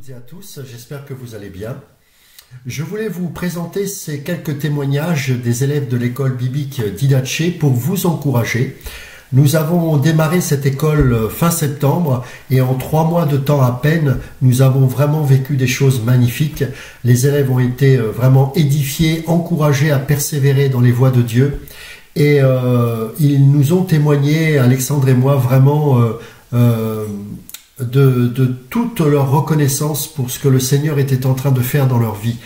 toutes et à tous, j'espère que vous allez bien. Je voulais vous présenter ces quelques témoignages des élèves de l'école biblique d'Idaché pour vous encourager. Nous avons démarré cette école fin septembre et en 3 mois de temps à peine, nous avons vraiment vécu des choses magnifiques. Les élèves ont été vraiment édifiés, encouragés à persévérer dans les voies de Dieu. Et ils nous ont témoigné, Alexandre et moi, vraiment de toute leur reconnaissance pour ce que le Seigneur était en train de faire dans leur vie.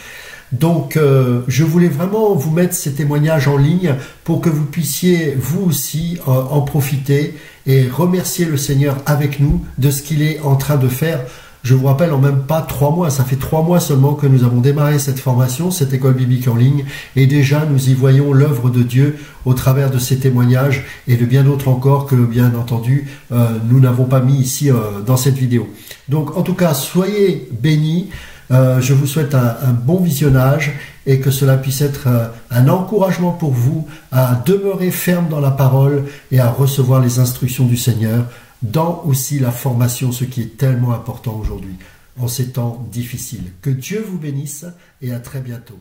Donc, je voulais vraiment vous mettre ces témoignages en ligne pour que vous puissiez, vous aussi, en profiter et remercier le Seigneur avec nous de ce qu'il est en train de faire. Je vous rappelle, en même pas 3 mois, ça fait 3 mois seulement que nous avons démarré cette formation, cette école biblique en ligne, et déjà nous y voyons l'œuvre de Dieu au travers de ces témoignages et de bien d'autres encore que, bien entendu, nous n'avons pas mis ici dans cette vidéo. Donc, en tout cas, soyez bénis. Je vous souhaite un bon visionnage et que cela puisse être un encouragement pour vous à demeurer ferme dans la parole et à recevoir les instructions du Seigneur dans aussi la formation, ce qui est tellement important aujourd'hui, en ces temps difficiles. Que Dieu vous bénisse et à très bientôt.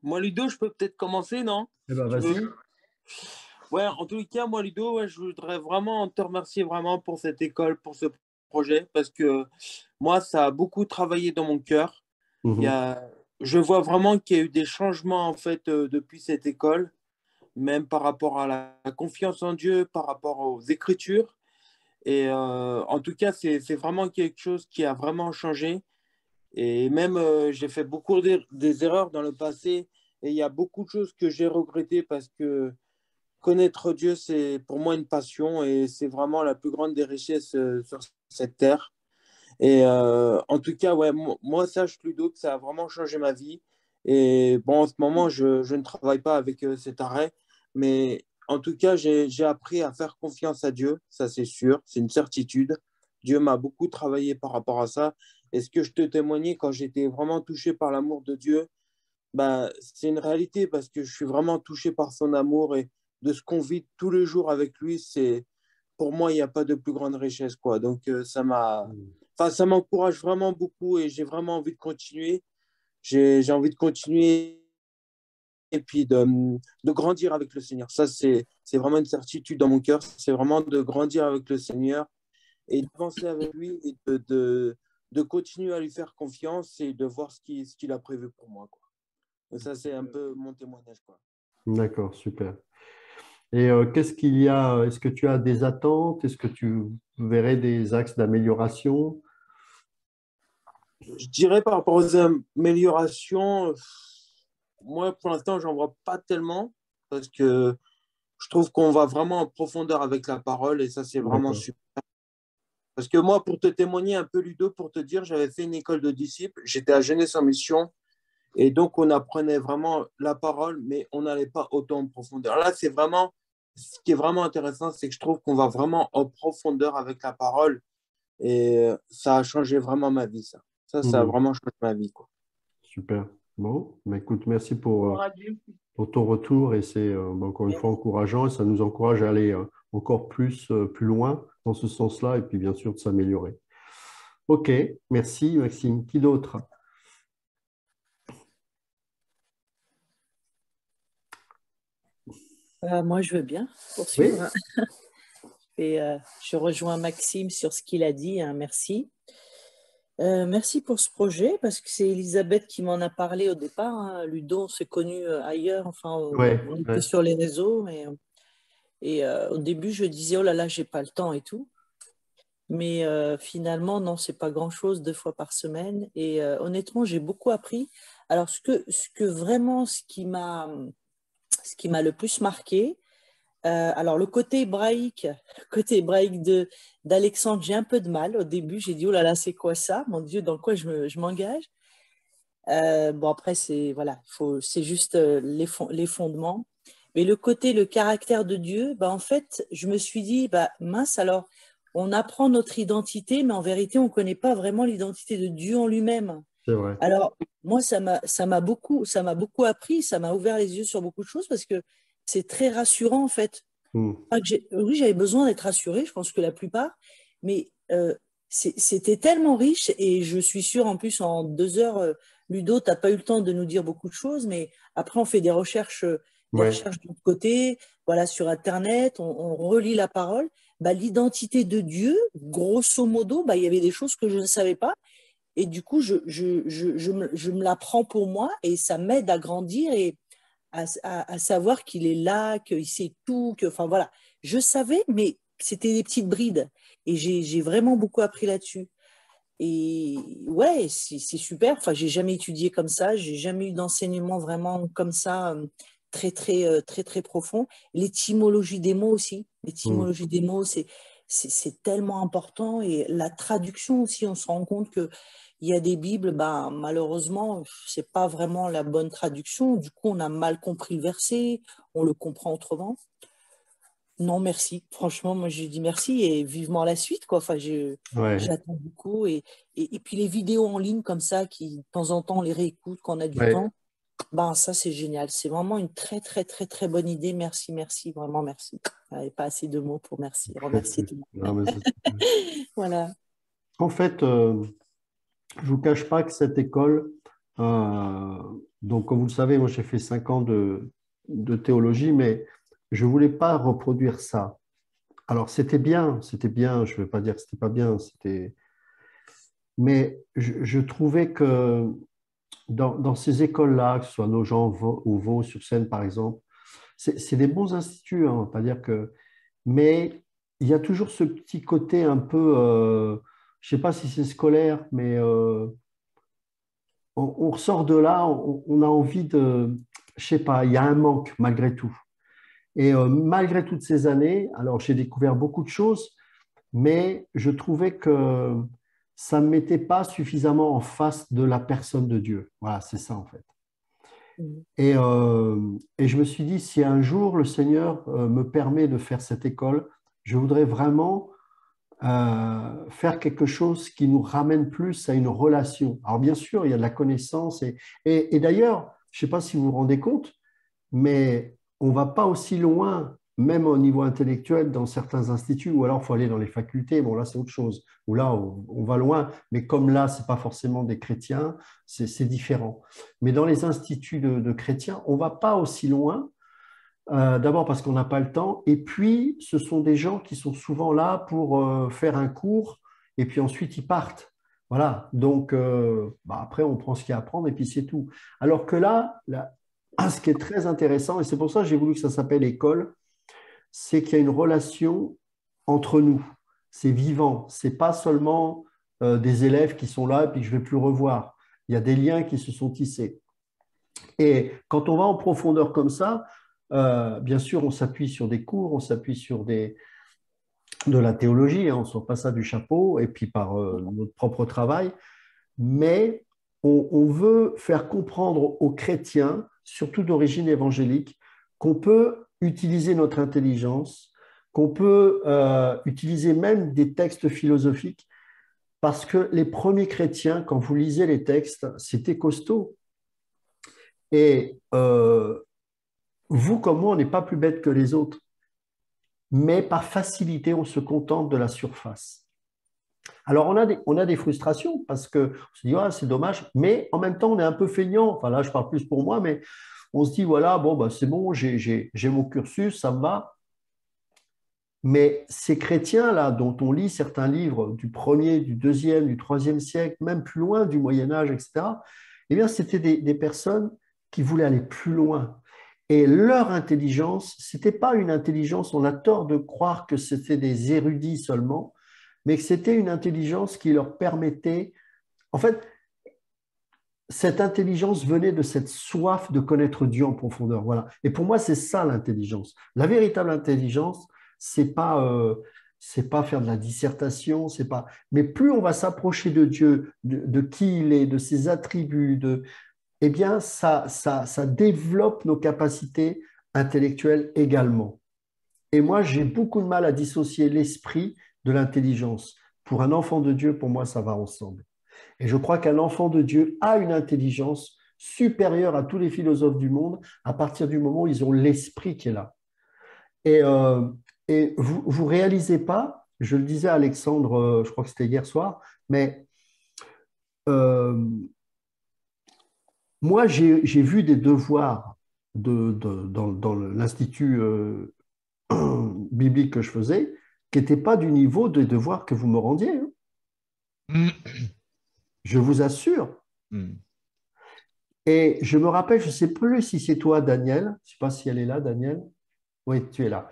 Moi, Ludo, je peux peut-être commencer, non? Eh ben, vas-y. Ouais, en tous les cas, moi, Ludo, ouais, je voudrais vraiment te remercier vraiment pour cette école, pour ce projet, parce que moi, ça a beaucoup travaillé dans mon cœur. Je vois vraiment qu'il y a eu des changements, en fait, depuis cette école, même par rapport à la confiance en Dieu, par rapport aux Écritures. Et en tout cas, c'est vraiment quelque chose qui a vraiment changé. Et même, j'ai fait beaucoup des erreurs dans le passé. Et il y a beaucoup de choses que j'ai regrettées parce que connaître Dieu, c'est pour moi une passion et c'est vraiment la plus grande des richesses sur cette terre. Et en tout cas, ouais, moi, sache, Ludo, que ça a vraiment changé ma vie. Et bon, en ce moment, je ne travaille pas avec cet arrêt, mais en tout cas, j'ai appris à faire confiance à Dieu, ça c'est sûr, c'est une certitude. Dieu m'a beaucoup travaillé par rapport à ça. Et ce que je te témoignais quand j'étais vraiment touché par l'amour de Dieu, bah, c'est une réalité parce que je suis vraiment touché par son amour et de ce qu'on vit tous les jours avec lui, c'est pour moi, il n'y a pas de plus grande richesse, quoi. Donc, enfin, ça m'encourage vraiment beaucoup et j'ai vraiment envie de continuer. J'ai envie de continuer et puis de grandir avec le Seigneur. Ça, c'est vraiment une certitude dans mon cœur. C'est vraiment de grandir avec le Seigneur et d'avancer avec lui et de continuer à lui faire confiance et de voir ce qu'il a prévu pour moi, quoi. Donc ça, c'est un peu mon témoignage, quoi. D'accord, super. Et qu'est-ce qu'il y a? Est-ce que tu as des attentes? Est-ce que tu verrais des axes d'amélioration? Je dirais par rapport aux améliorations, moi, pour l'instant, j'en vois pas tellement parce que je trouve qu'on va vraiment en profondeur avec la parole et ça, c'est vraiment D'accord. super. Parce que moi, pour te témoigner un peu, Ludo, pour te dire, j'avais fait une école de disciples, j'étais à Jeunesse en mission et donc on apprenait vraiment la parole, mais on n'allait pas autant en profondeur. Là, c'est vraiment, ce qui est vraiment intéressant, c'est que je trouve qu'on va vraiment en profondeur avec la parole et ça a changé vraiment ma vie, ça. Ça a Mhm. vraiment changé ma vie, quoi. Super. Bon, bah, écoute, merci pour ton retour et c'est encore une fois encourageant et ça nous encourage à aller encore plus loin dans ce sens-là et puis bien sûr de s'améliorer. Ok, merci Maxime. Qui d'autre? Moi, je veux bien Oui, poursuivre. Et je rejoins Maxime sur ce qu'il a dit, hein, merci. Merci pour ce projet, parce que c'est Elisabeth qui m'en a parlé au départ, hein. Ludo, on s'est connus ailleurs, enfin, ouais, on était ouais. sur les réseaux. Et au début, je disais, oh là là, j'ai pas le temps et tout. Mais finalement, non, c'est pas grand-chose, 2 fois par semaine. Et honnêtement, j'ai beaucoup appris. Alors, ce qui m'a le plus marqué, alors, le côté hébraïque d'Alexandre, j'ai un peu de mal. Au début, j'ai dit, oh là là, c'est quoi ça? Mon Dieu, dans quoi je m'engage? Bon, après, voilà, c'est juste les fondements. Mais le caractère de Dieu, bah, en fait, je me suis dit, bah, mince, alors, on apprend notre identité, mais en vérité, on ne connaît pas vraiment l'identité de Dieu en lui-même. C'est vrai. Alors, moi, ça m'a beaucoup appris, ça m'a ouvert les yeux sur beaucoup de choses parce que c'est très rassurant, en fait. Hmm. Oui, j'avais besoin d'être rassurée, je pense que la plupart. Mais c'était tellement riche et je suis sûre, en plus, en 2 heures, Ludo, tu n'as pas eu le temps de nous dire beaucoup de choses, mais après, on fait des Ouais. recherches de l'autre côté, voilà, sur Internet, on relit la parole. Bah, l'identité de Dieu, grosso modo, bah, il y avait des choses que je ne savais pas. Et du coup, je me la prends pour moi et ça m'aide à grandir et à savoir qu'il est là, qu'il sait tout, que, enfin voilà. Je savais, mais c'était des petites brides. Et j'ai vraiment beaucoup appris là-dessus. Et ouais, c'est super. Enfin, j'ai jamais étudié comme ça. J'ai jamais eu d'enseignement vraiment comme ça, très profond. L'étymologie des mots aussi. Mm. L'étymologie des mots, c'est tellement important. Et la traduction aussi, on se rend compte que il y a des Bibles, bah, malheureusement, c'est pas vraiment la bonne traduction. Du coup, on a mal compris le verset, on le comprend autrement. Non, merci. Franchement, moi, je dis merci et vivement la suite, quoi. Enfin, Ouais. j'attends beaucoup. Et puis les vidéos en ligne comme ça, qui de temps en temps, on les réécoute quand on a du Ouais. temps, ben ça, c'est génial. C'est vraiment une très bonne idée. Merci, merci, vraiment merci. Il n'y avait pas assez de mots pour merci. Remercier tout le Non, mais monde. Voilà. en fait, je vous cache pas que cette école, donc comme vous le savez, moi j'ai fait 5 ans de théologie, mais je voulais pas reproduire ça. Alors c'était bien, je ne veux pas dire que c'était pas bien, mais je trouvais que dans ces écoles-là, que ce soit Nogent ou Vaux-sur-Seine par exemple, c'est des bons instituts, hein, on va pas dire que, mais il y a toujours ce petit côté un peu, je sais pas si c'est scolaire, mais on ressort de là, on a envie de, je sais pas, il y a un manque malgré tout. Et malgré toutes ces années, alors j'ai découvert beaucoup de choses, mais je trouvais que ça ne me mettait pas suffisamment en face de la personne de Dieu. Voilà, c'est ça en fait. Mhm. Et je me suis dit, si un jour le Seigneur me permet de faire cette école, je voudrais vraiment faire quelque chose qui nous ramène plus à une relation. Alors bien sûr, il y a de la connaissance et d'ailleurs, je ne sais pas si vous vous rendez compte, mais on ne va pas aussi loin, même au niveau intellectuel, dans certains instituts, ou alors il faut aller dans les facultés. Bon, là, c'est autre chose. Ou là, on va loin, mais comme là, ce n'est pas forcément des chrétiens, c'est différent. Mais dans les instituts de chrétiens, on ne va pas aussi loin. D'abord parce qu'on n'a pas le temps, et puis ce sont des gens qui sont souvent là pour faire un cours, et puis ensuite ils partent. Voilà, donc bah, après on prend ce qu'il y a à prendre, et puis c'est tout. Alors que là, ce qui est très intéressant, et c'est pour ça que j'ai voulu que ça s'appelle école, c'est qu'il y a une relation entre nous. C'est vivant, c'est pas seulement des élèves qui sont là et puis que je ne vais plus revoir. Il y a des liens qui se sont tissés. Et quand on va en profondeur comme ça, bien sûr, on s'appuie sur des cours, on s'appuie sur de la théologie, hein, on ne sort pas ça du chapeau, et puis par notre propre travail, mais on veut faire comprendre aux chrétiens, surtout d'origine évangélique, qu'on peut utiliser notre intelligence, qu'on peut utiliser même des textes philosophiques, parce que les premiers chrétiens, quand vous lisez les textes, c'était costaud. Et vous, comme moi, on n'est pas plus bête que les autres, mais par facilité, on se contente de la surface. Alors, on a des frustrations parce qu'on se dit, ah, c'est dommage, mais en même temps, on est un peu feignant. Enfin, là, je parle plus pour moi, mais on se dit, voilà, bon, bah, c'est bon, j'ai mon cursus, ça me va. Mais ces chrétiens-là, dont on lit certains livres du 1er, du 2e, du 3e siècle, même plus loin, du Moyen-Âge, etc., eh bien, c'était des personnes qui voulaient aller plus loin. Et leur intelligence, ce n'était pas une intelligence, on a tort de croire que c'était des érudits seulement, mais que c'était une intelligence qui leur permettait, en fait, cette intelligence venait de cette soif de connaître Dieu en profondeur. Voilà. Et pour moi, c'est ça l'intelligence. La véritable intelligence, c'est pas faire de la dissertation, c'est pas. Mais plus on va s'approcher de Dieu, de qui il est, de ses attributs, eh bien, ça développe nos capacités intellectuelles également. Et moi, j'ai beaucoup de mal à dissocier l'esprit de l'intelligence. Pour un enfant de Dieu, pour moi, ça va ensemble. Et je crois qu'un enfant de Dieu a une intelligence supérieure à tous les philosophes du monde à partir du moment où ils ont l'esprit qui est là. Et, et vous ne réalisez pas, je le disais à Alexandre, je crois que c'était hier soir, mais euh, moi, j'ai vu des devoirs dans l'institut biblique que je faisais qui n'étaient pas du niveau des devoirs que vous me rendiez, hein. Je vous assure. Et je me rappelle, je ne sais plus si c'est toi, Daniel. Je ne sais pas si elle est là, Daniel. Oui, tu es là.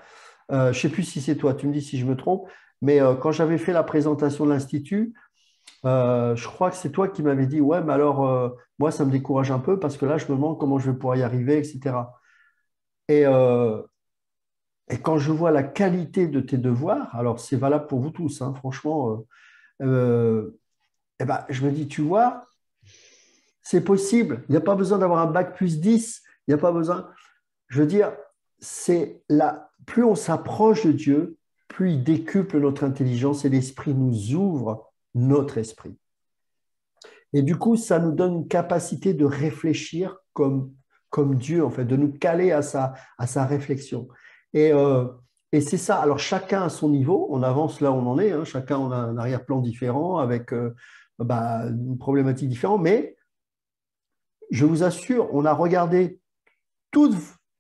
Je ne sais plus si c'est toi, tu me dis si je me trompe. Mais quand j'avais fait la présentation de l'Institut, je crois que c'est toi qui m'avais dit, ouais, mais alors, moi, ça me décourage un peu parce que là, je me demande comment je vais pouvoir y arriver, etc. Et, euh, et quand je vois la qualité de tes devoirs, alors c'est valable pour vous tous, hein, franchement, eh ben, je me dis, tu vois, c'est possible. Il n'y a pas besoin d'avoir un bac plus 10. Il n'y a pas besoin. Je veux dire, c'est là, plus on s'approche de Dieu, plus il décuple notre intelligence et l'esprit nous ouvre notre esprit. Et du coup, ça nous donne une capacité de réfléchir comme Dieu, en fait, de nous caler à sa réflexion. Et, euh, et c'est ça. Alors, chacun à son niveau, on avance là où on en est, hein. Chacun on a un arrière-plan différent avec une problématique différente, mais je vous assure, on a regardé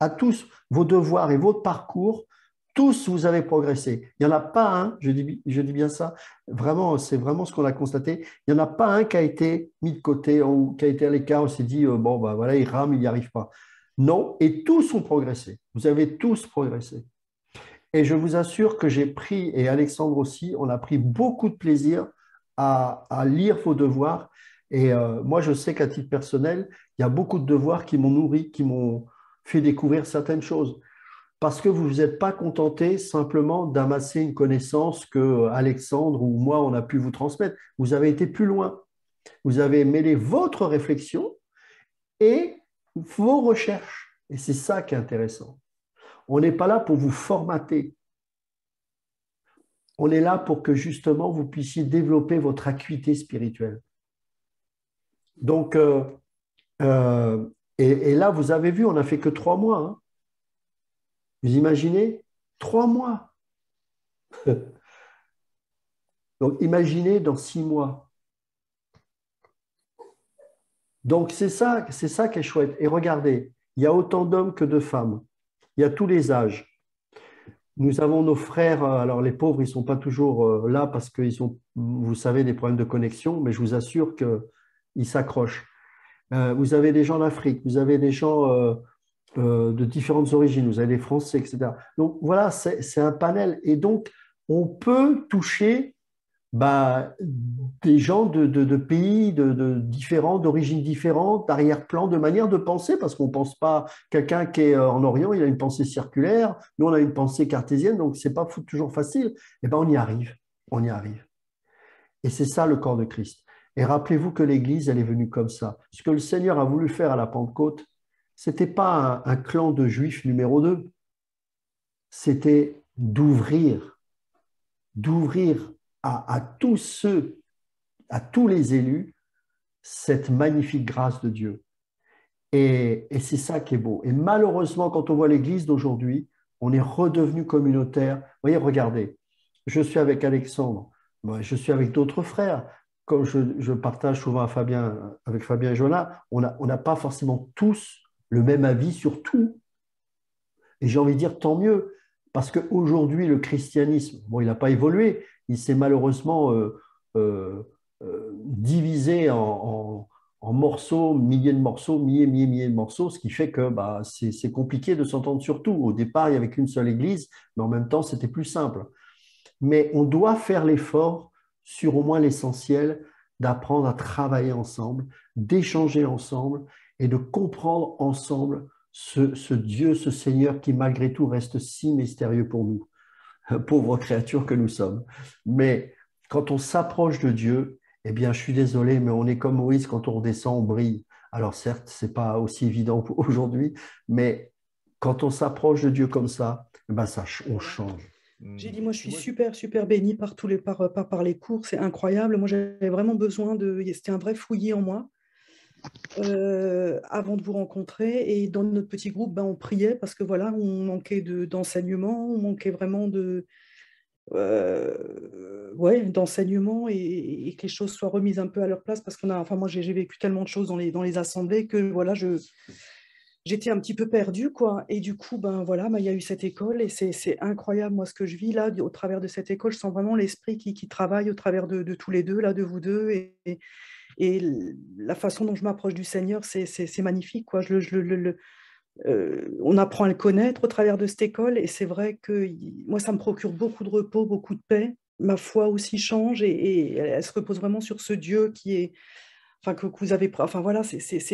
à tous vos devoirs et votre parcours, tous vous avez progressé. Il n'y en a pas un, je dis bien ça, vraiment, c'est vraiment ce qu'on a constaté, il n'y en a pas un qui a été mis de côté ou qui a été à l'écart, on s'est dit, bon, bah, voilà, il rame, il n'y arrive pas. Non, et tous ont progressé. Vous avez tous progressé. Et je vous assure que j'ai pris, et Alexandre aussi, on a pris beaucoup de plaisir à lire vos devoirs. Et moi, je sais qu'à titre personnel, il y a beaucoup de devoirs qui m'ont nourri, qui m'ont fait découvrir certaines choses. Parce que vous ne vous êtes pas contenté simplement d'amasser une connaissance que Alexandre ou moi, on a pu vous transmettre. Vous avez été plus loin. Vous avez mêlé votre réflexion et vos recherches. Et c'est ça qui est intéressant. On n'est pas là pour vous formater. On est là pour que justement vous puissiez développer votre acuité spirituelle. Donc, et là, vous avez vu, on n'a fait que 3 mois, hein. Vous imaginez? 3 mois. Donc, imaginez dans 6 mois. Donc, c'est ça qui est chouette. Et regardez, il y a autant d'hommes que de femmes. Il y a tous les âges. Nous avons nos frères, alors les pauvres, ils ne sont pas toujours là parce qu'ils ont, vous savez, des problèmes de connexion, mais je vous assure qu'ils s'accrochent. Vous avez des gens d'Afrique, vous avez des gens de différentes origines, vous avez des Français, etc. Donc voilà, c'est un panel. Et donc, on peut toucher des gens de pays différents, d'origines différentes, d'arrière-plan, de manière de penser, parce qu'on ne pense pas, quelqu'un qui est en Orient, il a une pensée circulaire, nous on a une pensée cartésienne, donc ce n'est pas toujours facile. Eh bien, on y arrive, on y arrive. Et c'est ça le corps de Christ. Et rappelez-vous que l'Église, elle est venue comme ça. Ce que le Seigneur a voulu faire à la Pentecôte, ce n'était pas un clan de Juifs numéro 2, c'était d'ouvrir à tous ceux, à tous les élus, cette magnifique grâce de Dieu. Et c'est ça qui est beau. Et malheureusement, quand on voit l'Église d'aujourd'hui, on est redevenu communautaire. Vous voyez, regardez, je suis avec Alexandre, moi, je suis avec d'autres frères. Comme je partage souvent avec Fabien et Jonas, on n'a pas forcément tous le même avis sur tout. Et j'ai envie de dire tant mieux, parce qu'aujourd'hui, le christianisme, bon, il n'a pas évolué, il s'est malheureusement divisé en morceaux, milliers de morceaux, milliers de morceaux, ce qui fait que c'est compliqué de s'entendre sur tout. Au départ, il n'y avait qu'une seule église, mais en même temps, c'était plus simple. Mais on doit faire l'effort sur au moins l'essentiel, d'apprendre à travailler ensemble, d'échanger ensemble et de comprendre ensemble ce Dieu, ce Seigneur qui malgré tout reste si mystérieux pour nous, pauvres créatures que nous sommes. Mais quand on s'approche de Dieu, eh bien, je suis désolé, mais on est comme Moïse, quand on redescend, on brille. Alors certes, ce n'est pas aussi évident aujourd'hui, mais quand on s'approche de Dieu comme ça, eh ben on change. J'ai dit, moi, je suis super bénie par les cours, c'est incroyable. Moi, j'avais vraiment besoin c'était un vrai fouillis en moi avant de vous rencontrer. Et dans notre petit groupe, on priait parce que voilà, on manquait d'enseignement, on manquait vraiment ouais, d'enseignement et que les choses soient remises un peu à leur place parce enfin moi j'ai vécu tellement de choses dans les assemblées que voilà, j'étais un petit peu perdue, quoi. Et du coup, ben voilà, ben, il y a eu cette école et c'est incroyable, moi, ce que je vis là, au travers de cette école. Je sens vraiment l'esprit qui travaille au travers de tous les deux, là, de vous deux. Et la façon dont je m'approche du Seigneur, c'est magnifique, quoi. On apprend à le connaître au travers de cette école et c'est vrai que moi, ça me procure beaucoup de repos, beaucoup de paix. Ma foi aussi change et elle se repose vraiment sur ce Dieu qui est enfin que vous avez, enfin voilà,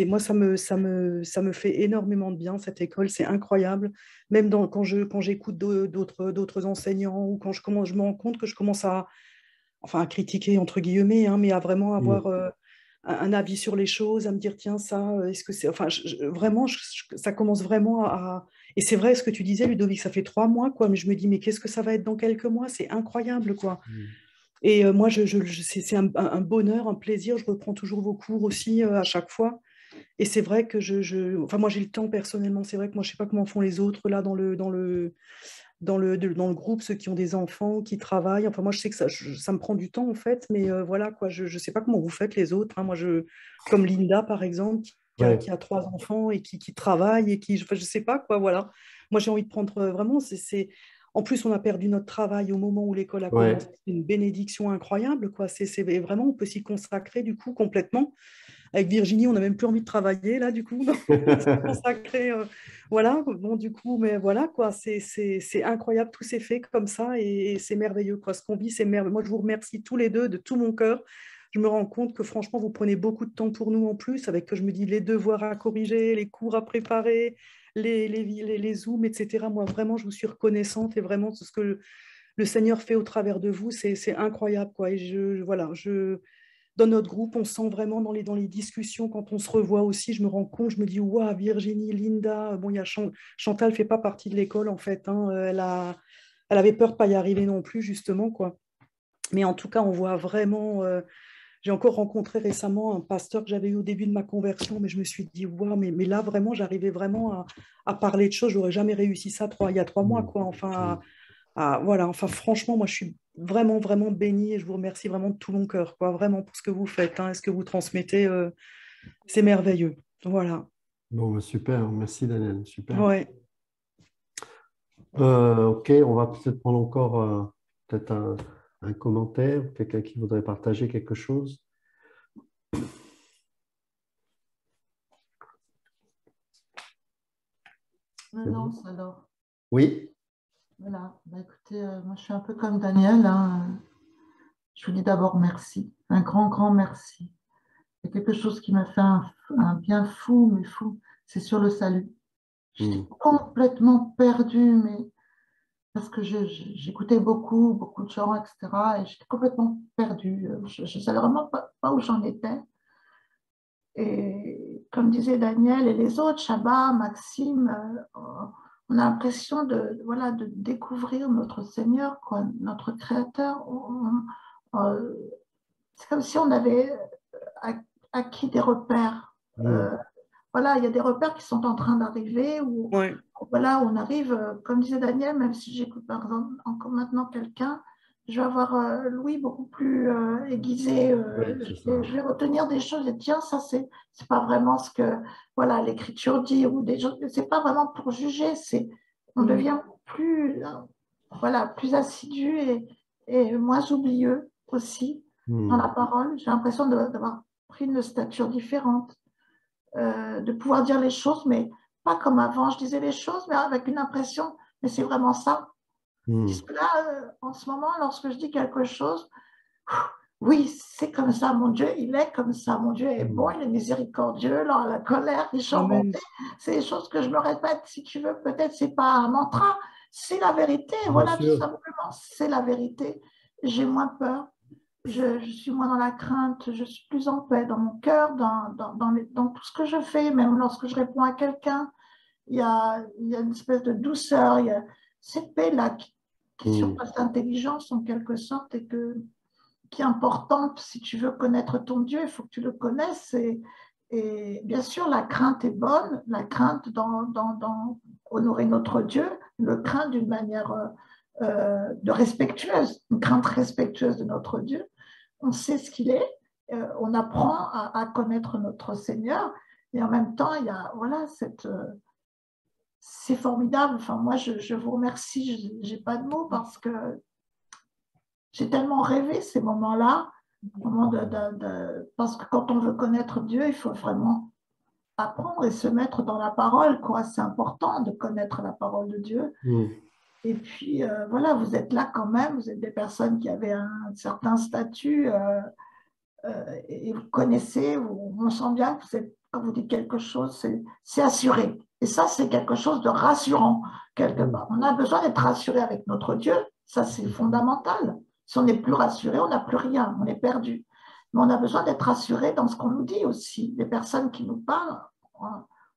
moi ça me fait énormément de bien cette école, c'est incroyable. Même quand j'écoute d'autres enseignants ou quand je me rends compte que je commence enfin à critiquer entre guillemets, hein, mais à vraiment avoir Mm. un avis sur les choses, à me dire tiens ça, est-ce que c'est, enfin vraiment ça commence vraiment et c'est vrai ce que tu disais Ludovic, ça fait 3 mois quoi, mais je me dis mais qu'est-ce que ça va être dans quelques mois, c'est incroyable quoi. Mm. Et moi, c'est un bonheur, un plaisir. Je reprends toujours vos cours aussi à chaque fois. Et c'est vrai que enfin, moi, j'ai le temps personnellement. C'est vrai que moi, je sais pas comment font les autres là dans le groupe, ceux qui ont des enfants, qui travaillent. Enfin, moi, je sais que ça me prend du temps en fait. Mais voilà quoi, je sais pas comment vous faites les autres, hein. Moi, comme Linda par exemple, Ouais, qui a 3 enfants et qui travaille et enfin, je sais pas quoi. Voilà. Moi, j'ai envie de prendre vraiment. En plus, on a perdu notre travail au moment où l'école a commencé. ouais, C'est une bénédiction incroyable, quoi. Vraiment, on peut s'y consacrer du coup complètement. Avec Virginie, on n'a même plus envie de travailler là, du coup, on s'est consacré, voilà. Bon, du coup, mais voilà, quoi. C'est incroyable, tout s'est fait comme ça et c'est merveilleux, quoi. Ce qu'on vit, c'est merveilleux. Moi, je vous remercie tous les deux de tout mon cœur. Je me rends compte que franchement, vous prenez beaucoup de temps pour nous en plus, avec que je me dis les devoirs à corriger, les cours à préparer, les Zooms, etc. Moi, vraiment, je vous suis reconnaissante et vraiment, ce que le Seigneur fait au travers de vous, c'est incroyable, quoi. Et voilà, dans notre groupe, on sent vraiment dans les discussions, quand on se revoit aussi, je me rends compte, je me dis, waouh, Virginie, Linda, bon, il y a Chantal fait pas partie de l'école, en fait, hein. Elle avait peur de pas y arriver non plus, justement, quoi. Mais en tout cas, on voit vraiment. J'ai encore rencontré récemment un pasteur que j'avais eu au début de ma conversion, mais je me suis dit, waouh, mais là, vraiment, j'arrivais vraiment à parler de choses. J'aurais jamais réussi ça il y a 3 mois, Mm. quoi. Enfin, Mm. voilà, enfin, franchement, moi, je suis vraiment, vraiment bénie et je vous remercie vraiment de tout mon cœur, quoi, vraiment pour ce que vous faites, hein, et ce que vous transmettez. C'est merveilleux. Voilà. Bon, bah, super, merci Daniel, super. Ouais. Ok, on va peut-être prendre encore peut-être un commentaire, quelqu'un qui voudrait partager quelque chose. C'est Non, bon? ça alors. Oui. Voilà. Bah, écoutez, moi je suis un peu comme Daniel, hein. Je vous dis d'abord merci, un grand, grand merci. Il y a quelque chose qui m'a fait un bien fou, mais fou, c'est sur le salut. J'étais Mm. complètement perdue, mais parce que j'écoutais beaucoup, beaucoup de gens, etc. Et j'étais complètement perdue. Je ne savais vraiment pas où j'en étais. Et comme disait Daniel et les autres, Chabat, Maxime, on a l'impression voilà, de découvrir notre Seigneur, quoi, notre Créateur. Euh, c'est comme si on avait acquis des repères. Mm. Voilà, il y a des repères qui sont en train d'arriver où Ouais. voilà, on arrive, comme disait Daniel, même si j'écoute par exemple encore maintenant quelqu'un, je vais avoir l'ouïe beaucoup plus aiguisée, Ouais, c'est ça. je vais retenir des choses et tiens, ça c'est pas vraiment ce que voilà l'écriture dit ou des choses, c'est pas vraiment pour juger, c'est on Mm. devient plus voilà plus assidu et moins oublieux aussi dans Mm. la parole. J'ai l'impression d'avoir pris une stature différente, de pouvoir dire les choses, mais pas comme avant, je disais les choses, mais avec une impression, mais c'est vraiment ça. Mm. Puisque là, en ce moment, lorsque je dis quelque chose, oui, c'est comme ça, mon Dieu, il est comme ça, mon Dieu est bon, Mm. il est miséricordieux, la colère, il chante Amen. bonté. C'est des choses que je me répète, si tu veux, peut-être c'est pas un mantra, c'est la vérité, Bien voilà, tout sûr. simplement, c'est la vérité. J'ai moins peur, je suis moins dans la crainte, je suis plus en paix dans mon cœur, dans tout ce que je fais, même lorsque je réponds à quelqu'un, il y a une espèce de douceur, il y a cette paix-là qui Mm. surpasse l'intelligence en quelque sorte qui est importante si tu veux connaître ton Dieu, il faut que tu le connaisses. Et bien sûr, la crainte est bonne, la crainte dans honorer notre Dieu, le craint d'une manière de respectueuse, une crainte respectueuse de notre Dieu. On sait ce qu'il est, on apprend à connaître notre Seigneur, et en même temps, il y a voilà, c'est formidable. Enfin, moi, je vous remercie, je n'ai pas de mots parce que j'ai tellement rêvé ces moments-là, parce que quand on veut connaître Dieu, il faut vraiment apprendre et se mettre dans la parole, quoi. C'est important de connaître la parole de Dieu. Et puis, voilà, vous êtes là quand même, vous êtes des personnes qui avaient un certain statut et vous connaissez, on sent bien que quand vous dites quelque chose, c'est assuré. Et ça, c'est quelque chose de rassurant, quelque part. On a besoin d'être rassuré avec notre Dieu, ça, c'est fondamental. Si on n'est plus rassuré, on n'a plus rien, on est perdu. Mais on a besoin d'être rassuré dans ce qu'on nous dit aussi. Les personnes qui nous parlent,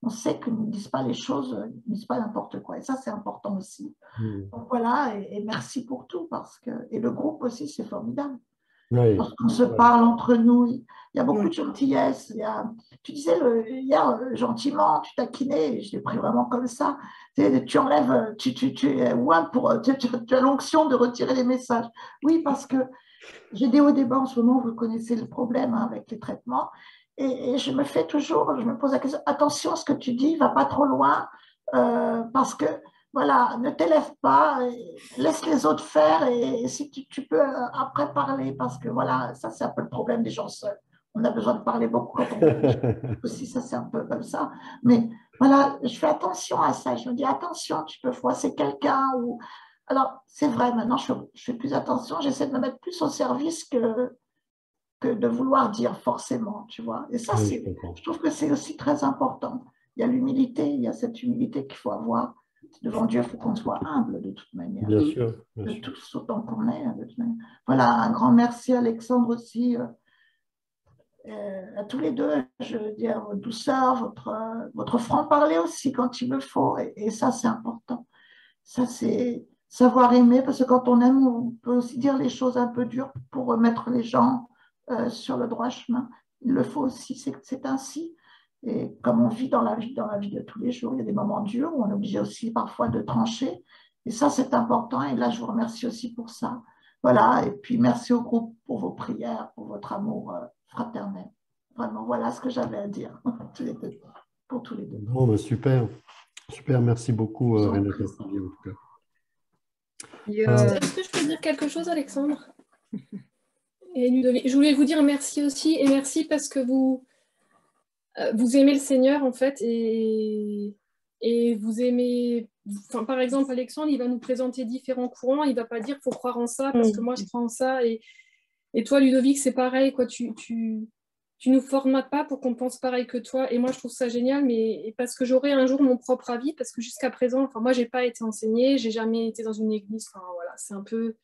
on sait qu'ils ne disent pas les choses, ils ne disent pas n'importe quoi. Et ça, c'est important aussi. Donc voilà, et merci pour tout. Et le groupe aussi, c'est formidable. Oui. Lorsqu'on se parle entre nous, il y a beaucoup de gentillesse. Tu disais hier, gentiment, tu taquinais, je l'ai pris vraiment comme ça. Tu enlèves, tu as l'onction de retirer les messages. Oui, parce que j'ai des hauts débats en ce moment, vous connaissez le problème avec les traitements. Et je me pose la question, attention, ce que tu dis ne va pas trop loin, parce que, voilà, ne t'élève pas, laisse les autres faire, et si tu peux après parler, parce que, voilà, ça, c'est un peu le problème des gens seuls. On a besoin de parler beaucoup quand on aussi, ça, c'est un peu comme ça. Mais, voilà, je fais attention à ça. Je me dis, attention, tu peux froisser quelqu'un ou… Alors, c'est vrai, maintenant, je fais plus attention, j'essaie de me mettre plus au service que de vouloir dire forcément, tu vois. Et ça, je trouve que c'est aussi très important. Il y a l'humilité, il y a cette humilité qu'il faut avoir. Devant Dieu, il faut qu'on soit humble de toute manière. Bien sûr. De tous autant qu'on est, de toute manière. Voilà, un grand merci Alexandre aussi, à tous les deux, je veux dire, votre douceur, votre franc-parler aussi quand il le faut. Et ça, c'est important. Ça, c'est savoir aimer, parce que quand on aime, on peut aussi dire les choses un peu dures pour remettre les gens sur le droit chemin. Il le faut aussi, c'est ainsi. Et comme on vit dans la vie de tous les jours, il y a des moments durs où on est obligé aussi parfois de trancher. Et ça, c'est important. Et là, je vous remercie aussi pour ça. Voilà. Et puis, merci au groupe pour vos prières, pour votre amour fraternel. Vraiment, voilà ce que j'avais à dire pour tous les deux. Bon, ben super. Super, merci beaucoup, Renata. En tout cas. Est-ce que je peux dire quelque chose, Alexandre et Ludovic? Je voulais vous dire merci aussi, et merci parce que vous aimez le Seigneur, en fait, et vous aimez… Enfin, par exemple, Alexandre, il va nous présenter différents courants, il ne va pas dire « faut croire en ça, parce que moi, je crois en ça ». Et toi, Ludovic, c'est pareil, quoi. Tu nous formates pas pour qu'on pense pareil que toi. Et moi, je trouve ça génial, mais parce que j'aurai un jour mon propre avis, parce que jusqu'à présent, enfin, moi, j'ai pas été enseignée, j'ai jamais été dans une église. Enfin, voilà, c'est un peu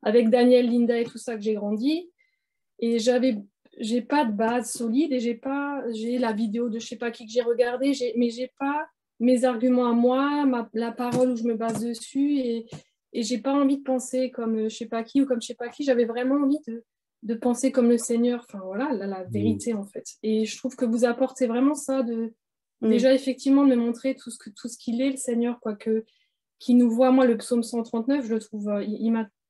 avec Daniel, Linda et tout ça que j'ai grandi. Et j'ai pas de base solide, et j'ai la vidéo de je sais pas qui que j'ai regardé, mais j'ai pas mes arguments à moi, la parole où je me base dessus, et j'ai pas envie de penser comme je sais pas qui ou comme je sais pas qui. J'avais vraiment envie de penser comme le Seigneur, enfin voilà, la vérité en fait. Et je trouve que vous apportez vraiment ça, déjà effectivement de me montrer tout ce qu'il est, le Seigneur, quoi, qui nous voit. Moi, le psaume 139, je le trouve,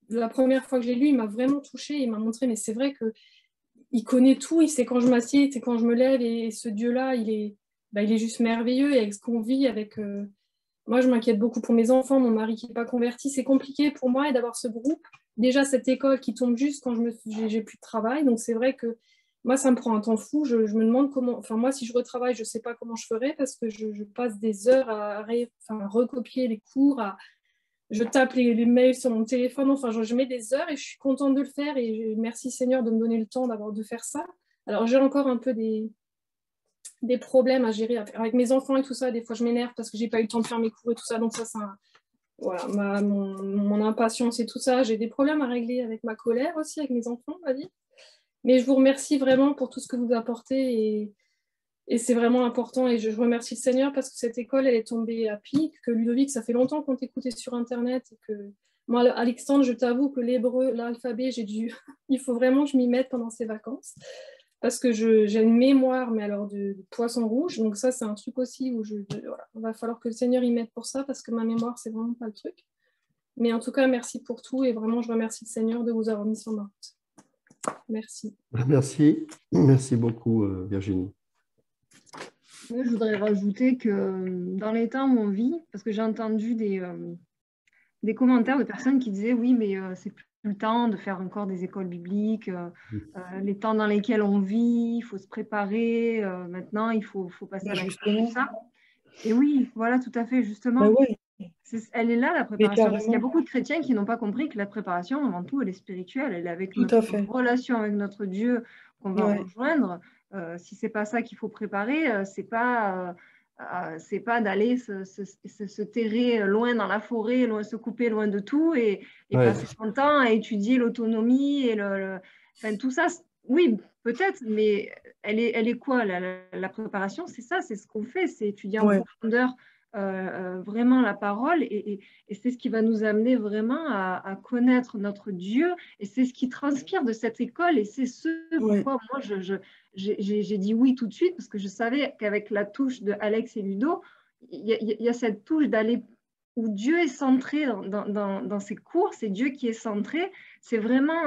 la première fois que j'ai lu, il m'a vraiment touchée, il m'a montré, mais c'est vrai qu'il connaît tout, il sait quand je m'assieds, il sait quand je me lève, et ce Dieu-là, il est juste merveilleux, et avec ce qu'on vit, avec… Moi, je m'inquiète beaucoup pour mes enfants, mon mari qui n'est pas converti, c'est compliqué pour moi, et d'avoir ce groupe. Déjà, cette école qui tombe juste quand j'ai plus de travail, donc c'est vrai que moi, ça me prend un temps fou. Je me demande comment… Enfin, moi, si je retravaille, je ne sais pas comment je ferais, parce que je passe des heures à recopier les cours, je tape les mails sur mon téléphone, enfin, je mets des heures, et je suis contente de le faire, et merci Seigneur de me donner le temps de faire ça. Alors, j'ai encore un peu des problèmes à gérer avec mes enfants et tout ça. Des fois, je m'énerve parce que j'ai pas eu le temps de faire mes cours et tout ça. Donc ça, voilà, mon impatience et tout ça. J'ai des problèmes à régler avec ma colère aussi, avec mes enfants, on va dire. Mais je vous remercie vraiment pour tout ce que vous apportez, et c'est vraiment important. Et je remercie le Seigneur parce que cette école, elle est tombée à pic. Que Ludovic, ça fait longtemps qu'on t'écoutait sur Internet. Et que moi, Alexandre, je t'avoue que l'hébreu, l'alphabet, il faut vraiment que je m'y mette pendant ces vacances. Parce que j'ai une mémoire, mais alors de poisson rouge. Donc ça, c'est un truc aussi où voilà, il va falloir que le Seigneur y mette pour ça, parce que ma mémoire, c'est vraiment pas le truc. Mais en tout cas, merci pour tout. Et vraiment, je remercie le Seigneur de vous avoir mis sur ma route. Merci. Merci. Merci beaucoup, Virginie. Moi, je voudrais rajouter que dans les temps où on vit, parce que j'ai entendu des commentaires de personnes qui disaient oui, mais c'est plus le temps de faire encore des écoles bibliques, les temps dans lesquels on vit, il faut se préparer, maintenant il faut passer à tout ça. Et oui, voilà, tout à fait, justement. Ouais. Elle est là, la préparation, parce qu'il y a beaucoup de chrétiens qui n'ont pas compris que la préparation, avant tout, elle est spirituelle, elle est avec notre relation avec notre Dieu qu'on va rejoindre. Si c'est pas ça qu'il faut préparer, c'est pas d'aller se terrer loin dans la forêt, se couper loin de tout et passer son temps à étudier l'autonomie et enfin, tout ça. Oui, peut-être, mais elle est quoi la préparation? C'est ça, c'est ce qu'on fait, c'est étudier en profondeur vraiment la parole et c'est ce qui va nous amener vraiment à connaître notre Dieu et c'est ce qui transpire de cette école et c'est ce pourquoi moi j'ai dit oui tout de suite parce que je savais qu'avec la touche de Alex et Ludo, il y a cette touche d'aller où Dieu est centré dans ses cours, c'est Dieu qui est centré, c'est vraiment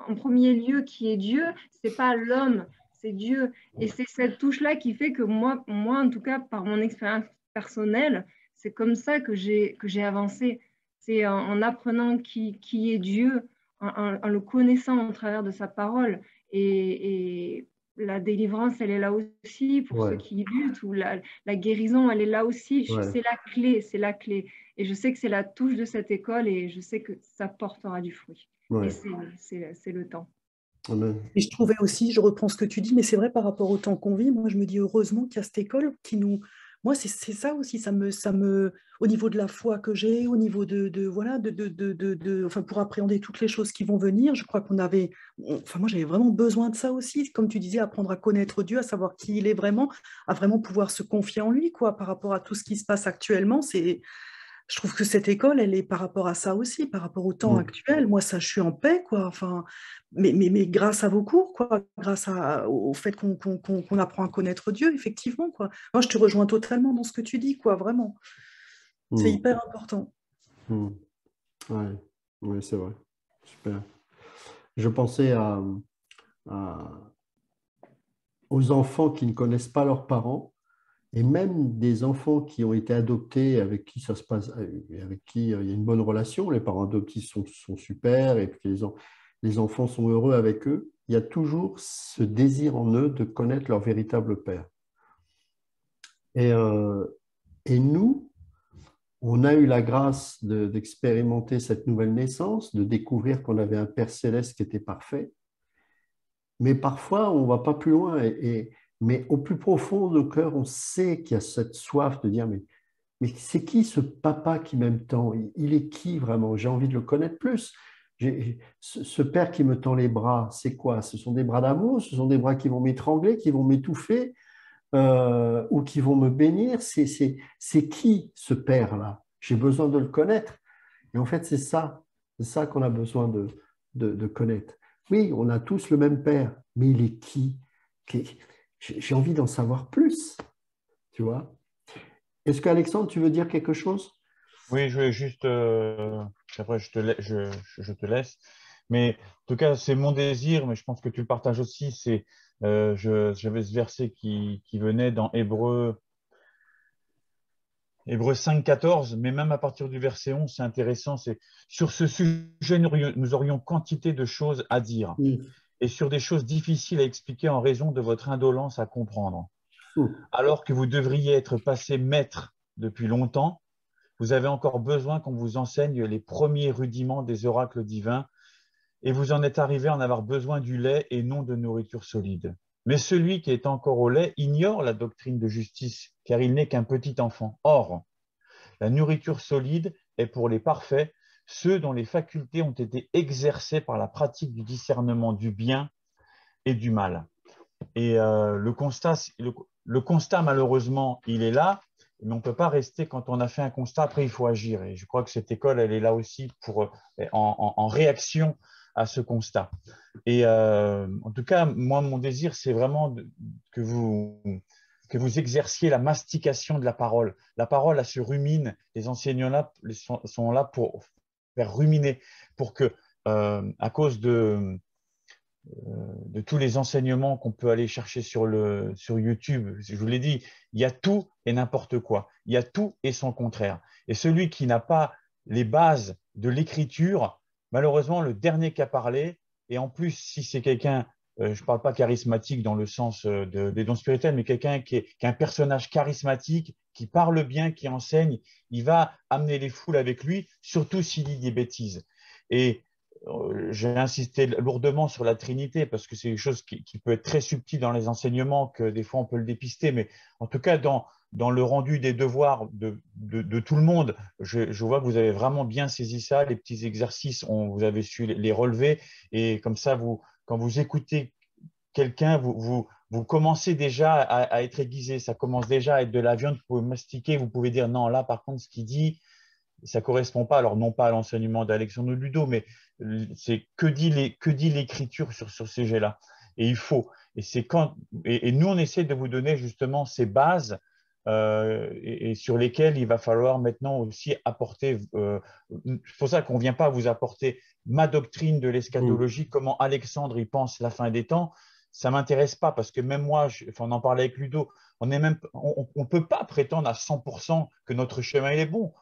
en premier lieu qui est Dieu, c'est pas l'homme, c'est Dieu. Et c'est cette touche-là qui fait que moi, en tout cas, par mon expérience personnelle, c'est comme ça que j'ai avancé. C'est en apprenant qui est Dieu, en le connaissant au travers de sa parole. Et la délivrance, elle est là aussi pour ceux qui luttent, ou la guérison, elle est là aussi. C'est la clé. Et je sais que c'est la touche de cette école et je sais que ça portera du fruit. Et c'est le temps. Amen. Et je trouvais aussi, je reprends ce que tu dis, mais c'est vrai par rapport au temps qu'on vit, moi je me dis heureusement qu'il y a cette école qui nous... Moi, c'est ça aussi, au niveau de la foi que j'ai, au niveau enfin, pour appréhender toutes les choses qui vont venir, je crois enfin, moi, j'avais vraiment besoin de ça aussi, comme tu disais, apprendre à connaître Dieu, à savoir qui il est vraiment, à vraiment pouvoir se confier en lui, quoi, par rapport à tout ce qui se passe actuellement. Je trouve que cette école, elle est par rapport à ça aussi, par rapport au temps actuel. Moi, ça, je suis en paix, quoi. Enfin, mais grâce à vos cours, quoi, grâce au fait qu'on apprend à connaître Dieu, effectivement, quoi. Moi, je te rejoins totalement dans ce que tu dis, quoi, vraiment. C'est hyper important. Oui, c'est vrai. Super. Je pensais aux enfants qui ne connaissent pas leurs parents. Et même des enfants qui ont été adoptés, avec qui ça se passe, avec qui il y a une bonne relation, les parents adoptifs sont super, et puis les enfants sont heureux avec eux, il y a toujours ce désir en eux de connaître leur véritable père. Et nous, on a eu la grâce d'expérimenter cette nouvelle naissance, de découvrir qu'on avait un Père céleste qui était parfait. Mais parfois, on ne va pas plus loin mais au plus profond de nos cœurs, on sait qu'il y a cette soif de dire mais c'est qui ce papa qui m'aime tant? Il est qui vraiment? J'ai envie de le connaître plus. Ce père qui me tend les bras, c'est quoi? Ce sont des bras d'amour? Ce sont des bras qui vont m'étrangler, qui vont m'étouffer ou qui vont me bénir? C'est qui ce père-là? J'ai besoin de le connaître. Et en fait, c'est ça qu'on a besoin de connaître. Oui, on a tous le même père, mais il est qui? J'ai envie d'en savoir plus, tu vois. Est-ce qu'Alexandre, tu veux dire quelque chose? Oui, je vais juste, après je te laisse, mais en tout cas, c'est mon désir, mais je pense que tu le partages aussi, j'avais ce verset qui venait dans Hébreux 5, 14, mais même à partir du verset 11, c'est intéressant, c'est sur ce sujet, nous aurions quantité de choses à dire. Et sur des choses difficiles à expliquer en raison de votre indolence à comprendre. Alors que vous devriez être passé maître depuis longtemps, vous avez encore besoin qu'on vous enseigne les premiers rudiments des oracles divins et vous en êtes arrivé à en avoir besoin du lait et non de nourriture solide. Mais celui qui est encore au lait ignore la doctrine de justice, car il n'est qu'un petit enfant. Or, la nourriture solide est pour les parfaits, ceux dont les facultés ont été exercées par la pratique du discernement du bien et du mal. Et le constat, malheureusement, il est là, mais on ne peut pas rester quand on a fait un constat, après il faut agir. Et je crois que cette école, elle est là aussi en réaction à ce constat. Et en tout cas, moi, mon désir, c'est vraiment que que vous exerciez la mastication de la parole. La parole, elle se rumine. Les enseignants là, sont là pour faire ruminer, pour que, à cause de tous les enseignements qu'on peut aller chercher sur YouTube, je vous l'ai dit, il y a tout et n'importe quoi. Il y a tout et son contraire. Et celui qui n'a pas les bases de l'écriture, malheureusement, le dernier qui a parlé, et en plus, si c'est quelqu'un, je ne parle pas charismatique dans le sens des dons spirituels, mais quelqu'un qui est un personnage charismatique, qui parle bien, qui enseigne, il va amener les foules avec lui, surtout s'il dit des bêtises. Et j'ai insisté lourdement sur la Trinité parce que c'est une chose qui peut être très subtile dans les enseignements, que des fois on peut le dépister, mais en tout cas dans le rendu des devoirs de tout le monde, je vois que vous avez vraiment bien saisi ça, les petits exercices, vous avez su les relever, et comme ça, quand vous écoutez quelqu'un, vous commencez déjà à être aiguisé, ça commence déjà à être de la viande, vous pouvez mastiquer, vous pouvez dire non, là par contre ce qu'il dit, ça ne correspond pas, alors non pas à l'enseignement d'Alexandre Ludo, mais c'est que dit l'écriture sur ce sujet-là. Et il faut. Et nous, on essaie de vous donner justement ces bases et sur lesquelles il va falloir maintenant aussi apporter. C'est pour ça qu'on ne vient pas vous apporter ma doctrine de l'eschatologie, comment Alexandre y pense la fin des temps. Ça ne m'intéresse pas parce que même moi, on en parlait avec Ludo, on ne peut pas prétendre à 100% que notre chemin est bon.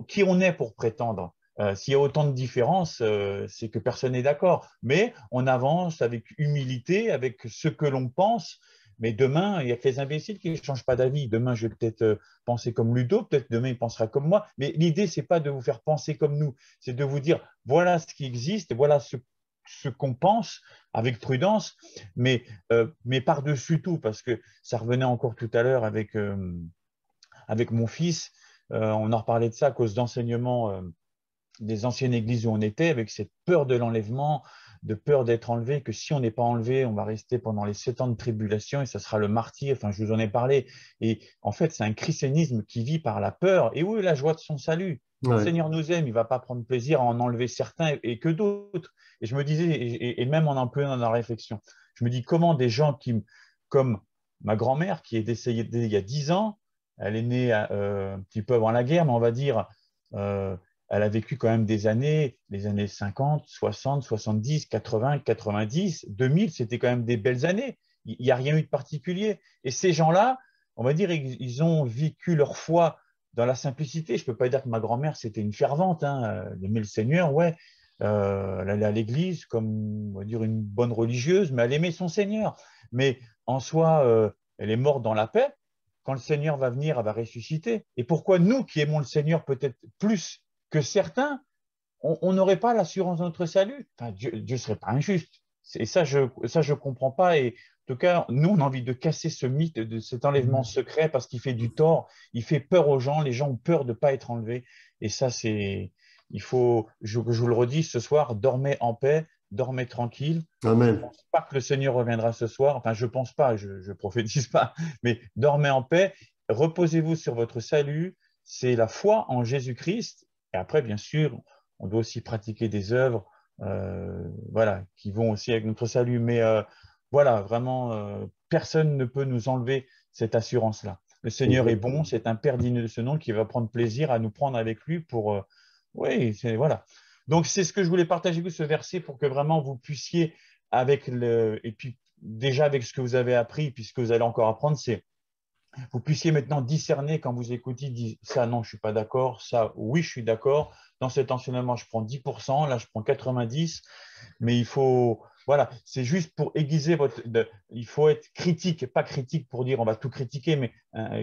Qui on est pour prétendre? S'il y a autant de différences, c'est que personne n'est d'accord. Mais on avance avec humilité, avec ce que l'on pense. Mais demain, il y a que les imbéciles qui ne changent pas d'avis. Demain, je vais peut-être penser comme Ludo, peut-être demain, il pensera comme moi. Mais l'idée, ce n'est pas de vous faire penser comme nous, c'est de vous dire, voilà ce qui existe, voilà ce qu'on pense avec prudence, mais par-dessus tout, parce que ça revenait encore tout à l'heure avec mon fils, on en reparlait de ça à cause d'enseignements des anciennes églises où on était, avec cette peur de l'enlèvement, de peur d'être enlevé, que si on n'est pas enlevé, on va rester pendant les 7 ans de tribulation et ça sera le martyr. Enfin, je vous en ai parlé. Et en fait, c'est un christianisme qui vit par la peur. Et où est la joie de son salut? Ouais. Le Seigneur nous aime, il ne va pas prendre plaisir à en enlever certains et que d'autres. Et je me disais, et même en peu dans la réflexion, je me dis comment des gens comme ma grand-mère, qui est décédée il y a 10 ans, elle est née un petit peu avant la guerre, mais on va dire, elle a vécu quand même des années, les années 50, 60, 70, 80, 90, 2000, c'était quand même des belles années. Il n'y a rien eu de particulier. Et ces gens-là, on va dire, ils ont vécu leur foi dans la simplicité. Je ne peux pas dire que ma grand-mère, c'était une fervente, hein. Elle aimait le Seigneur, ouais. Elle allait à l'église comme, on va dire, une bonne religieuse, mais elle aimait son Seigneur. Mais en soi, elle est morte dans la paix. Quand le Seigneur va venir, elle va ressusciter. Et pourquoi nous, qui aimons le Seigneur peut-être plus que certains, on n'aurait pas l'assurance de notre salut? Enfin, Dieu ne serait pas injuste. Et ça, je ne comprends pas. Et en tout cas, nous, on a envie de casser ce mythe de cet enlèvement secret parce qu'il fait du tort, il fait peur aux gens, les gens ont peur de ne pas être enlevés. Et ça, il faut, je vous le redis ce soir, dormez en paix, dormez tranquille. Amen. Je ne pense pas que le Seigneur reviendra ce soir. Enfin, je ne pense pas, je ne prophétise pas, mais dormez en paix, reposez-vous sur votre salut. C'est la foi en Jésus-Christ. Et après, bien sûr, on doit aussi pratiquer des œuvres voilà, qui vont aussi avec notre salut. Mais voilà, vraiment, personne ne peut nous enlever cette assurance-là. Le Seigneur est bon, c'est un Père digne de ce nom qui va prendre plaisir à nous prendre avec lui pour… oui, voilà. Donc, c'est ce que je voulais partager avec vous, ce verset, pour que vraiment vous puissiez, et puis déjà avec ce que vous avez appris, puis ce que vous allez encore apprendre, c'est vous puissiez maintenant discerner quand vous écoutez, dire ça non, je ne suis pas d'accord, ça oui, je suis d'accord, dans cet enseignement, je prends 10%, là, je prends 90%, mais il faut, voilà, c'est juste pour aiguiser il faut être critique, pas critique pour dire on va tout critiquer, mais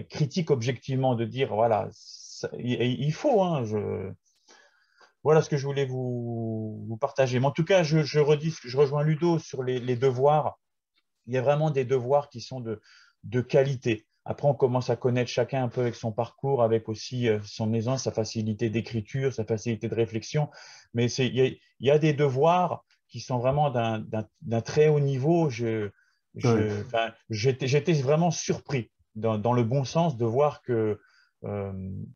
critique objectivement, de dire, voilà, il faut, hein, voilà ce que je voulais vous partager. Mais en tout cas, je rejoins Ludo sur les devoirs. Il y a vraiment des devoirs qui sont de qualité. Après, on commence à connaître chacun un peu avec son parcours, avec aussi son aisance, sa facilité d'écriture, sa facilité de réflexion. Mais il y a des devoirs qui sont vraiment d'un très haut niveau. J'étais vraiment surpris, dans le bon sens, de voir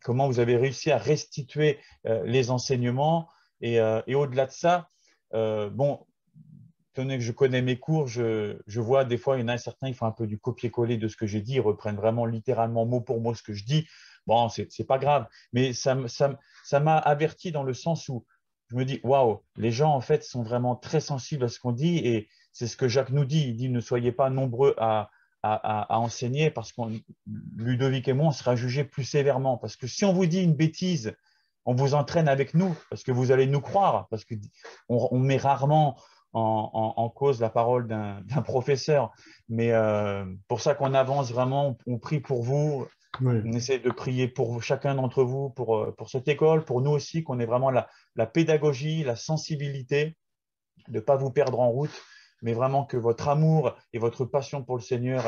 comment vous avez réussi à restituer les enseignements. Et au-delà de ça, bon, étant donné que je connais mes cours, je vois des fois, il y en a certains, ils font un peu du copier-coller de ce que j'ai dit, ils reprennent vraiment littéralement mot pour mot ce que je dis. Bon, c'est pas grave, mais ça m'a averti dans le sens où je me dis, waouh, les gens en fait sont vraiment très sensibles à ce qu'on dit, et c'est ce que Jacques nous dit. Il dit, ne soyez pas nombreux à enseigner, parce que Ludovic et moi, on sera jugés plus sévèrement. Parce que si on vous dit une bêtise, on vous entraîne avec nous, parce que vous allez nous croire, parce qu'on met rarement en cause la parole d'un professeur. Mais pour ça qu'on avance vraiment, on prie pour vous. Oui. On essaie de prier pour chacun d'entre vous, pour cette école, pour nous aussi, qu'on ait vraiment la pédagogie, la sensibilité, de ne pas vous perdre en route, mais vraiment que votre amour et votre passion pour le Seigneur,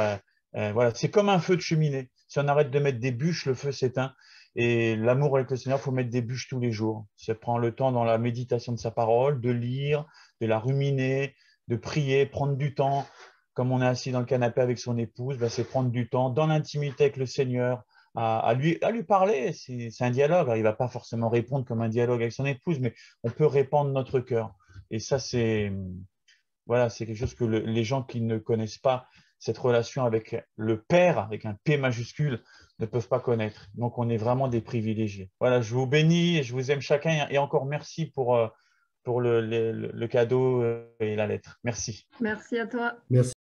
voilà, c'est comme un feu de cheminée. Si on arrête de mettre des bûches, le feu s'éteint. Et l'amour avec le Seigneur, il faut mettre des bûches tous les jours. Ça prend le temps dans la méditation de sa parole, de lire, de la ruminer, de prier, prendre du temps. Comme on est assis dans le canapé avec son épouse, ben, c'est prendre du temps dans l'intimité avec le Seigneur, à lui parler. C'est un dialogue. Alors, il ne va pas forcément répondre comme un dialogue avec son épouse, mais on peut répandre notre cœur. Et ça, c'est voilà, c'est quelque chose que les gens qui ne connaissent pas cette relation avec le Père, avec un P majuscule, ne peuvent pas connaître. Donc, on est vraiment des privilégiés. Voilà, je vous bénis et je vous aime chacun. Et encore merci pour le cadeau et la lettre. Merci. Merci à toi. Merci.